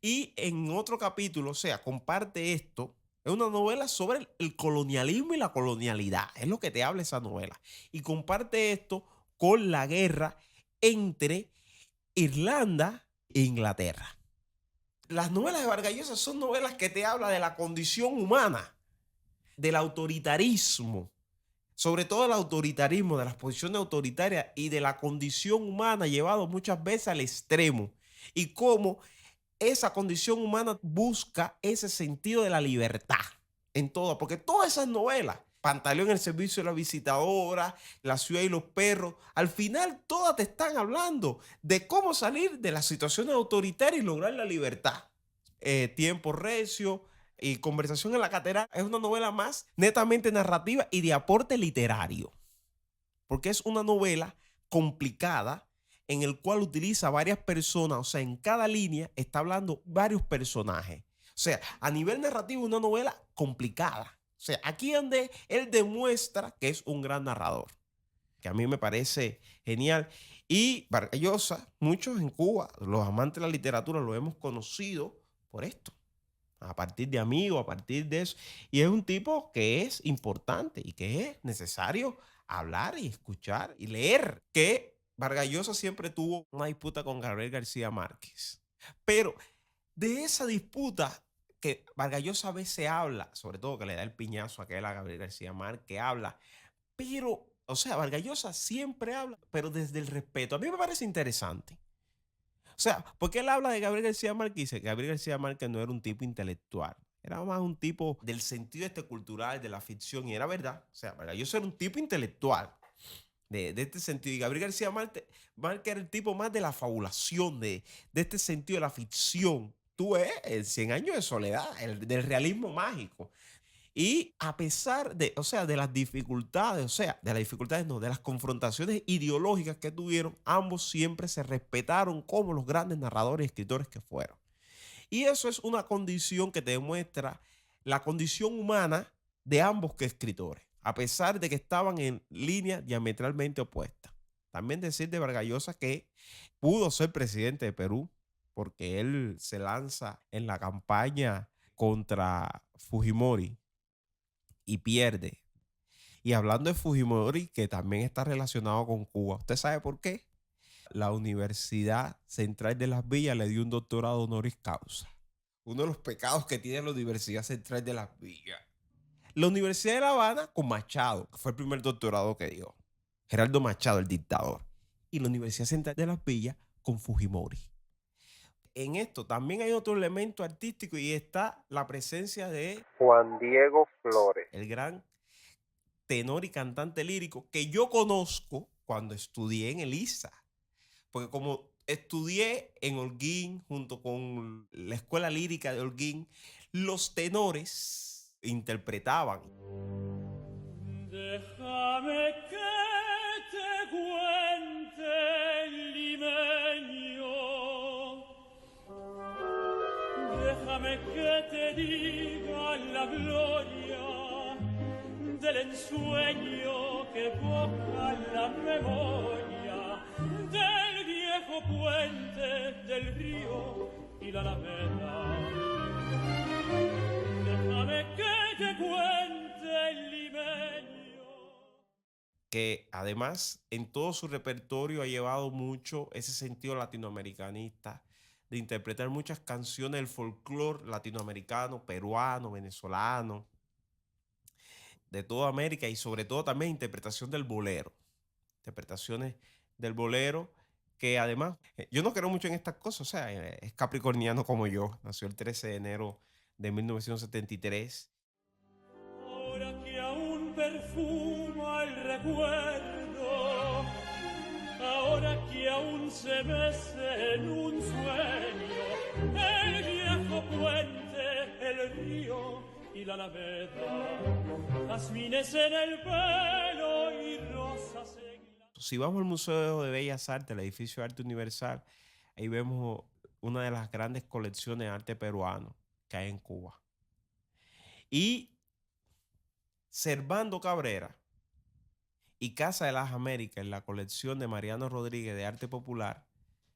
Y en otro capítulo, o sea, comparte esto. Es una novela sobre el colonialismo y la colonialidad. Es lo que te habla esa novela. Y comparte esto con la guerra entre Irlanda e Inglaterra. Las novelas de Vargas Llosa son novelas que te hablan de la condición humana, del autoritarismo, sobre todo el autoritarismo, de las posiciones autoritarias y de la condición humana llevado muchas veces al extremo. Y cómo esa condición humana busca ese sentido de la libertad en todo. Porque todas esas novelas, Pantaleón, el servicio de la visitadora, La ciudad y los perros, al final todas te están hablando de cómo salir de las situaciones autoritarias y lograr la libertad. Tiempo recio y Conversación en la Catedral es una novela más netamente narrativa y de aporte literario. Porque es una novela complicada en el cual utiliza varias personas, o sea, en cada línea está hablando varios personajes. O sea, a nivel narrativo, una novela complicada. O sea, aquí es donde él demuestra que es un gran narrador, que a mí me parece genial. Y Vargas Llosa, muchos en Cuba, los amantes de la literatura, lo hemos conocido por esto, a partir de amigos, a partir de eso. Y es un tipo que es importante y que es necesario hablar y escuchar y leer. Que Vargas Llosa siempre tuvo una disputa con Gabriel García Márquez. Pero de esa disputa que Vargas Llosa a veces habla, sobre todo que le da el piñazo a aquel a Gabriel García Márquez, habla, pero, o sea, Vargas Llosa siempre habla, pero desde el respeto. A mí me parece interesante. O sea, porque él habla de Gabriel García Márquez y dice que Gabriel García Márquez no era un tipo intelectual, era más un tipo del sentido cultural, de la ficción, y era verdad. O sea, Vargas Llosa era un tipo intelectual de este sentido, y Gabriel García Márquez era el tipo más de la fabulación, de este sentido de la ficción. Tú ves el 100 años de soledad, del realismo mágico. Y a pesar de, o sea, de las dificultades, o sea, de las dificultades no, de las confrontaciones ideológicas que tuvieron, ambos siempre se respetaron como los grandes narradores y escritores que fueron. Y eso es una condición que te demuestra la condición humana de ambos que escritores, a pesar de que estaban en líneas diametralmente opuestas. También decir de Vargas Llosa que pudo ser presidente de Perú porque él se lanza en la campaña contra Fujimori y pierde. Y hablando de Fujimori, que también está relacionado con Cuba, ¿usted sabe por qué? La Universidad Central de Las Villas le dio un doctorado honoris causa. Uno de los pecados que tiene la Universidad Central de Las Villas. La Universidad de La Habana con Machado, que fue el primer doctorado que dio. Geraldo Machado, el dictador. Y la Universidad Central de Las Villas con Fujimori. En esto también hay otro elemento artístico y está la presencia de Juan Diego Flores, el gran tenor y cantante lírico que yo conozco cuando estudié en el ISA. Porque como estudié en Holguín junto con la escuela lírica de Holguín, los tenores interpretaban. Déjame que te cuente el limeño, déjame que te diga la gloria del ensueño que evoca la memoria del viejo puente del río y la alameda. Déjame que te cuente el limeño. Que además en todo su repertorio ha llevado mucho ese sentido latinoamericanista de interpretar muchas canciones del folclore latinoamericano, peruano, venezolano, de toda América, y sobre todo también interpretación del bolero. Interpretaciones del bolero que además, yo no creo mucho en estas cosas, o sea, es capricorniano como yo, nació el 13 de enero de 1973. Ahora que aún perfuma el recuerdo, ahora que aún se mece en un sueño el viejo puente, el río y la alameda, jazmines en el pelo y rosas en... Si vamos al Museo de Bellas Artes, el edificio de Arte Universal, ahí vemos una de las grandes colecciones de arte peruano que hay en Cuba. Y Servando Cabrera y Casa de las Américas, en la colección de Mariano Rodríguez de arte popular.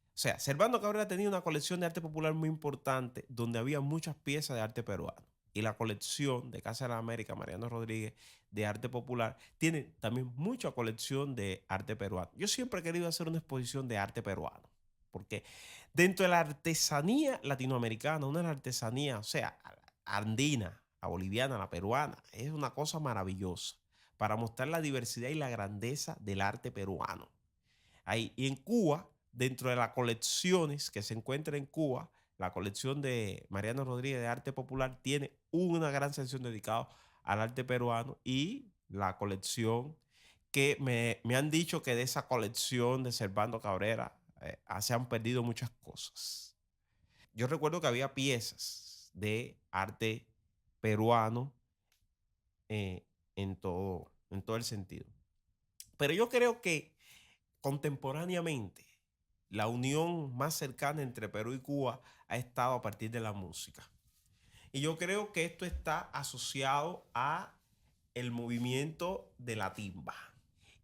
O sea, Servando Cabrera tenía una colección de arte popular muy importante donde había muchas piezas de arte peruano. Y la colección de Casa de las Américas, Mariano Rodríguez, de arte popular, tiene también mucha colección de arte peruano. Yo siempre he querido hacer una exposición de arte peruano, porque dentro de la artesanía latinoamericana, una de las artesanías, o sea, andina, la boliviana, la peruana, es una cosa maravillosa para mostrar la diversidad y la grandeza del arte peruano. Ahí, y en Cuba, dentro de las colecciones que se encuentran en Cuba, la colección de Mariano Rodríguez de arte popular tiene una gran sección dedicada al arte peruano, y la colección que me han dicho que de esa colección de Servando Cabrera se han perdido muchas cosas. Yo recuerdo que había piezas de arte peruano en todo el sentido. Pero yo creo que contemporáneamente la unión más cercana entre Perú y Cuba ha estado a partir de la música. Y yo creo que esto está asociado a el movimiento de la timba.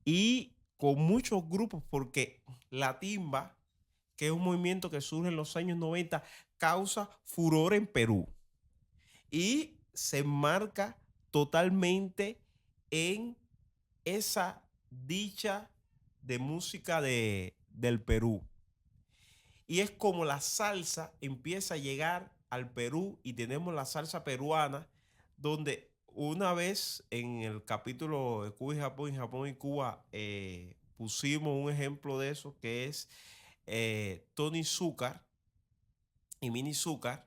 Y con muchos grupos, porque la timba, que es un movimiento que surge en los años 90, causa furor en Perú. Y se enmarca totalmente en esa dicha de música del Perú. Y es como la salsa empieza a llegar al Perú y tenemos la salsa peruana, donde una vez en el capítulo de Cuba y Japón y Cuba, pusimos un ejemplo de eso, que es Tony Zúcar y Mini Zúcar.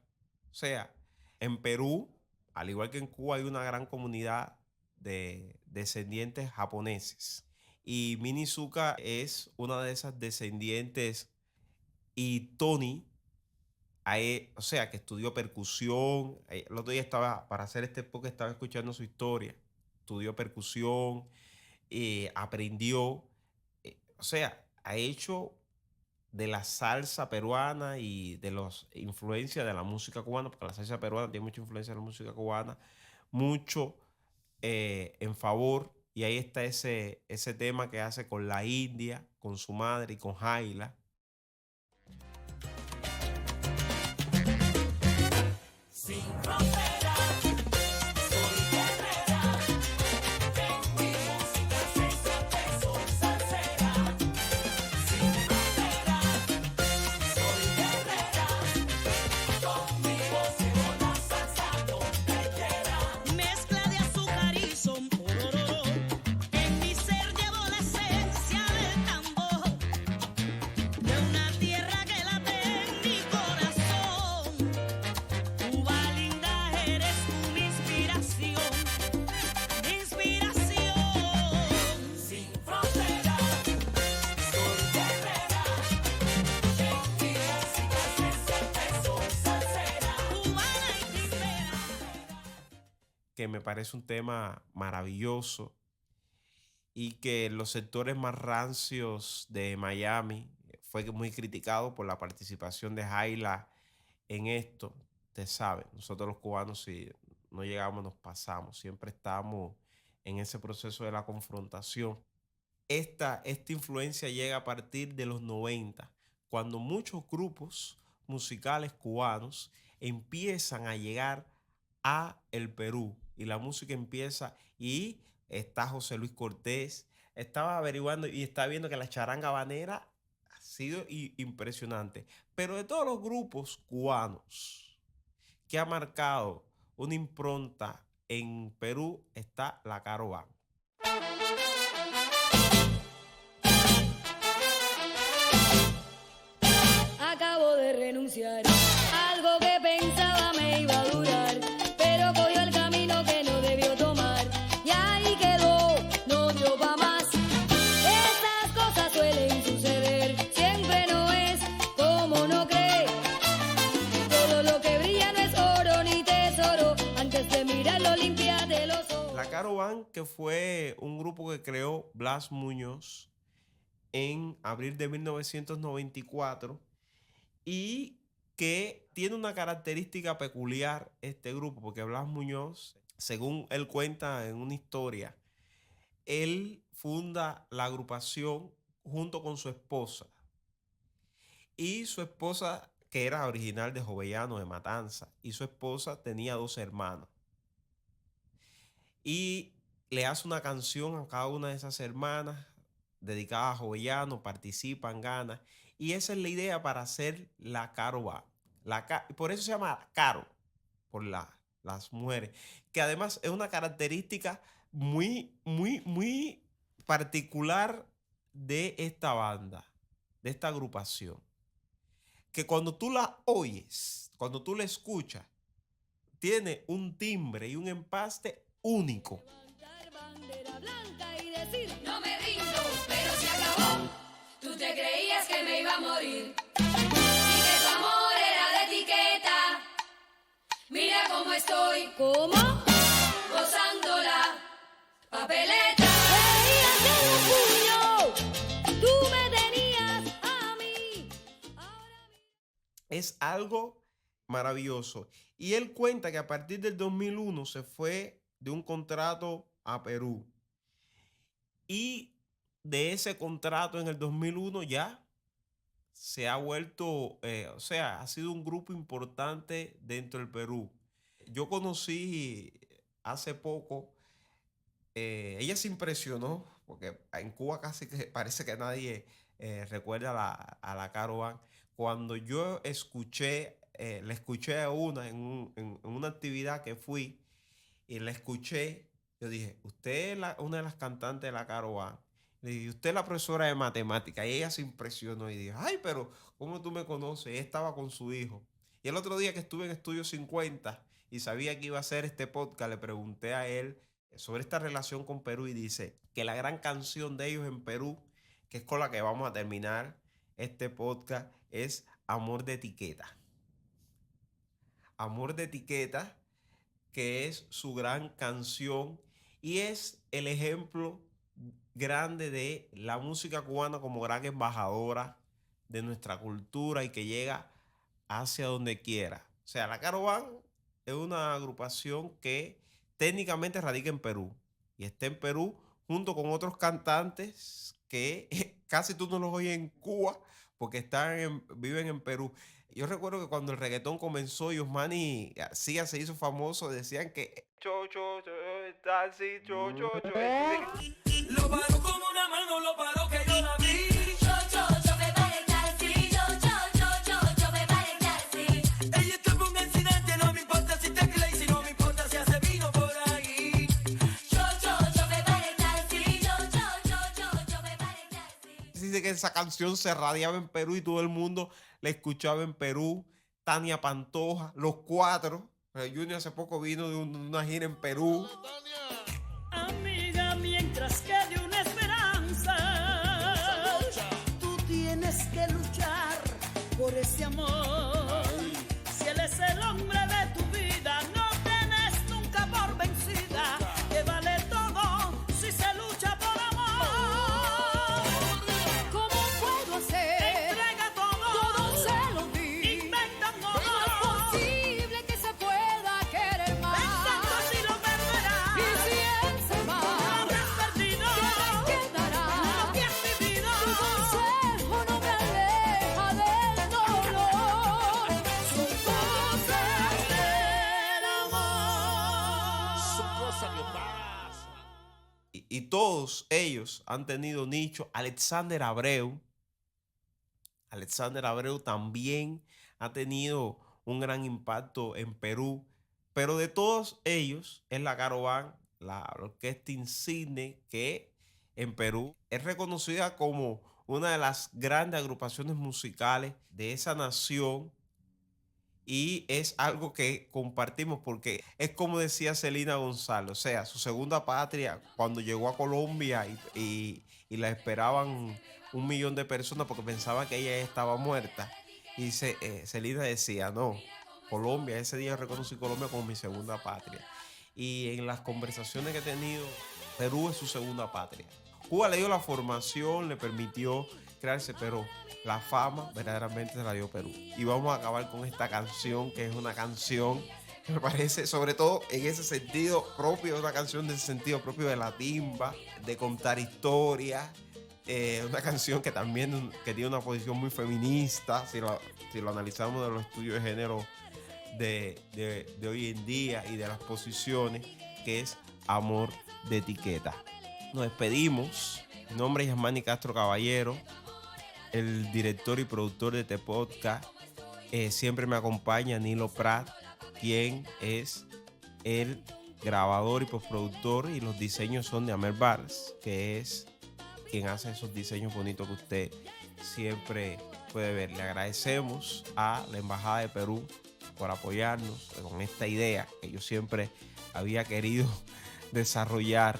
O sea, en Perú, al igual que en Cuba, hay una gran comunidad de descendientes japoneses. Y Mini Zúcar es una de esas descendientes. Y Tony, o sea, que estudió percusión. El otro día para hacer este podcast, estaba escuchando su historia. Estudió percusión, aprendió. O sea, ha hecho de la salsa peruana y de las influencias de la música cubana, porque la salsa peruana tiene mucha influencia de la música cubana, mucho en favor. Y ahí está ese tema que hace con la India, con su madre y con Jaila. Sin frontera, soy guerrera, en mi música se siente soy salsera. Sin frontera, soy guerrera, con mi voz llevo la salsa donde quiera. Mezcla de azúcar y son pororó, en mi ser llevo la esencia del tambor, de una tierra que late en mi corazón. Cuba linda, eres una inspiración, inspiración. Sin frontera, soy guerrera, en mi música se siente soy salsera, cubana y timbera. Que me parece un tema maravilloso y que en los sectores más rancios de Miami fue muy criticado por la participación de Jaila en esto. Usted sabe, nosotros los cubanos, si no llegamos, nos pasamos. Siempre estamos en ese proceso de la confrontación. Esta influencia llega a partir de los 90, cuando muchos grupos musicales cubanos empiezan a llegar a el Perú y la música empieza, y está José Luis Cortés. Estaba averiguando y estaba viendo que la charanga habanera ha sido impresionante. Pero de todos los grupos cubanos que ha marcado una impronta en Perú está la Caro Band. Acabo de renunciar a algo que pensaba me iba a durar, pero cogió el camino que no debió tomar y ahí quedó, no dio pa' más. Estas cosas suelen suceder, siempre no es como uno cree. Todo lo que brilla no es oro ni tesoro, antes de mirarlo limpiate los ojos. La Caro Band, que fue un grupo que creó Blas Muñoz en abril de 1994 y que tiene una característica peculiar este grupo, porque Blas Muñoz, según él cuenta en una historia, él funda la agrupación junto con su esposa, y su esposa, que era original de Jovellanos, de Matanza, y su esposa tenía 2 hermanas, y le hace una canción a cada una de esas hermanas dedicada a Jovellanos, participan, ganan. Y esa es la idea para hacer la Caro Band. Por eso se llama Caro, por las mujeres. Que además es una característica muy, muy, muy particular de esta banda, de esta agrupación. Que cuando tú la oyes, cuando tú la escuchas, tiene un timbre y un empaste único. No me rindo, pero se acabó. Tú te creías que me iba a morir y que tu amor era de etiqueta. Mira cómo estoy, ¿cómo? Gozando la papeleta. Veías en un puño, tú me tenías a mí es algo maravilloso. Y él cuenta que a partir del 2001 se fue de un contrato a Perú. Y de ese contrato en el 2001 ya se ha vuelto, o sea, ha sido un grupo importante dentro del Perú. Yo conocí hace poco, ella se impresionó, porque en Cuba casi que parece que nadie recuerda a la Caro Van. Cuando yo escuché, la escuché a una en una actividad que fui y la escuché, yo dije, usted es una de las cantantes de la Caro Van. Le dije, usted es la profesora de matemática. Y ella se impresionó y dijo, ay, pero ¿cómo tú me conoces? Ella estaba con su hijo. Y el otro día que estuve en Estudio 50 y sabía que iba a hacer este podcast, le pregunté a él sobre esta relación con Perú y dice que la gran canción de ellos en Perú, que es con la que vamos a terminar este podcast, es Amor de Etiqueta. Amor de Etiqueta, que es su gran canción y es el ejemplo grande de la música cubana como gran embajadora de nuestra cultura y que llega hacia donde quiera. O sea, la Caro Van es una agrupación que técnicamente radica en Perú y está en Perú junto con otros cantantes que casi tú no los oyes en Cuba porque viven en Perú. Yo recuerdo que cuando el reggaetón comenzó y Osmani García se hizo famoso, decían que Lo paró con una mano, lo paró que yo la vi. Yo me paré el taxi, yo me paré el taxi. Ella está por un accidente, no me importa si te Clay, no me importa si hace vino por ahí. Yo me paré el taxi, yo me paré el taxi. Dice que esa canción se radiaba en Perú y todo el mundo la escuchaba en Perú. Tania Pantoja, Los Cuatro. Junior hace poco vino de una gira en Perú. Amiga, mientras quede una esperanza, tú tienes que luchar por ese amor. Si él es el hombre de tu vida, no tienes nunca por vencida, que vale todo si se lucha por amor. ¿Cómo puedo hacer? Entrega todo, Todo se lo di. inventa No es posible que se pueda querer más. pensando si lo perderás. Y si él se va, Habrás perdido ¿qué te quedará? lo que has vivido. Tu consejo no me aleja del dolor. Son cosas del amor. Son cosas que pasan. Y todos ellos han tenido nicho. Alexander Abreu también ha tenido un gran impacto en Perú. Pero de todos ellos es la Caro Van, la orquesta insigne que en Perú es reconocida como una de las grandes agrupaciones musicales de esa nación. Y es algo que compartimos porque es como decía Celina González, o sea, su segunda patria cuando llegó a Colombia y la esperaban 1 millón de personas porque pensaban que ella estaba muerta. Y Celina decía, no, Colombia, ese día reconocí Colombia como mi segunda patria. Y en las conversaciones que he tenido, Perú es su segunda patria. Cuba le dio la formación, le permitió crearse, pero la fama verdaderamente se la dio Perú. Y vamos a acabar con esta canción, que es una canción que me parece, sobre todo en ese sentido propio, una canción del sentido propio de la timba, de contar historias. Una canción que también que tiene una posición muy feminista, si lo analizamos de los estudios de género de hoy en día y de las posiciones, que es Amor de Etiqueta. Nos despedimos. Mi nombre es Yasmani Castro Caballero, el director y productor de este podcast. Siempre me acompaña Nilo Prat, quien es el grabador y postproductor, y los diseños son de Amer Bars, que es quien hace esos diseños bonitos que usted siempre puede ver. Le agradecemos a la Embajada de Perú por apoyarnos con esta idea que yo siempre había querido desarrollar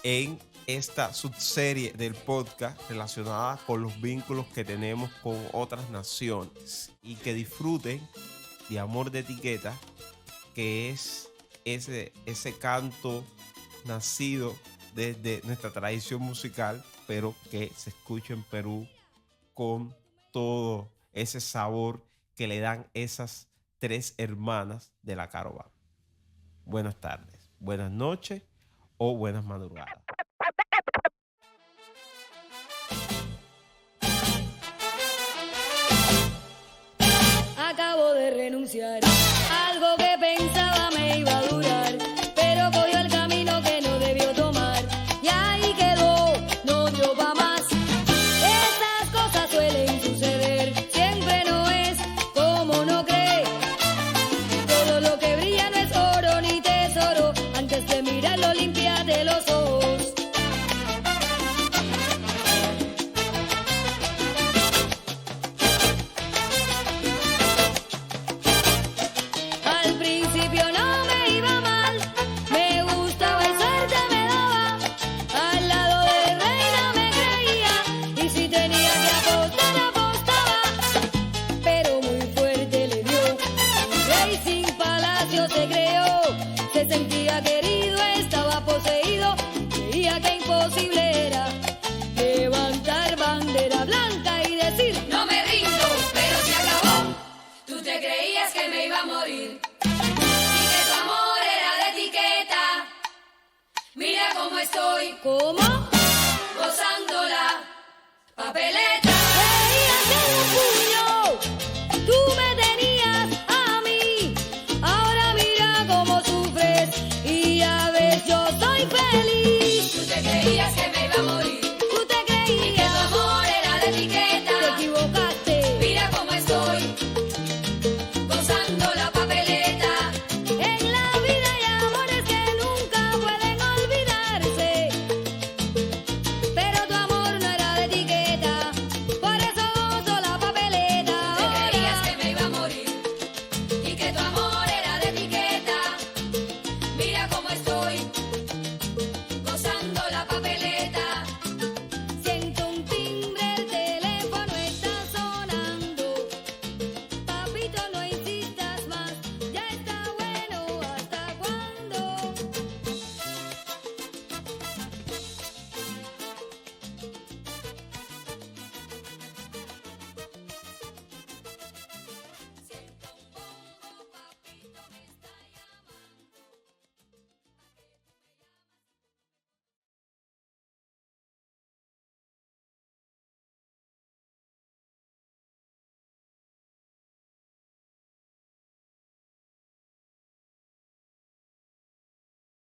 en esta subserie del podcast relacionada con los vínculos que tenemos con otras naciones, y que disfruten de Amor de Etiqueta, que es ese canto nacido desde nuestra tradición musical, pero que se escucha en Perú con todo ese sabor que le dan esas 3 hermanas de la caravana. Buenas tardes, buenas noches o buenas madrugadas. Acabo de renunciar a algo que pensaba me iba a durar, pero cogió el camino que no debió tomar y ahí quedó, no dio pa' más. Estas cosas suelen suceder, siempre no es como uno cree. Todo lo que brilla no es oro ni tesoro, antes de mirarlo limpiate los ojos. Al principio no me iba mal, me gustaba y suerte me daba. Al lado de reina me creía y si tenía que apostar, apostaba. Pero muy fuerte le dio, un rey sin palacio se creó. Se sentía querido, estaba poseído, creía que imposible era levantar bandera blanca y decir: no me rindo, pero se acabó. Tú te creías que me iba a morir y que tu amor era de etiqueta. Mira cómo estoy, ¿cómo? Gozando la papeleta.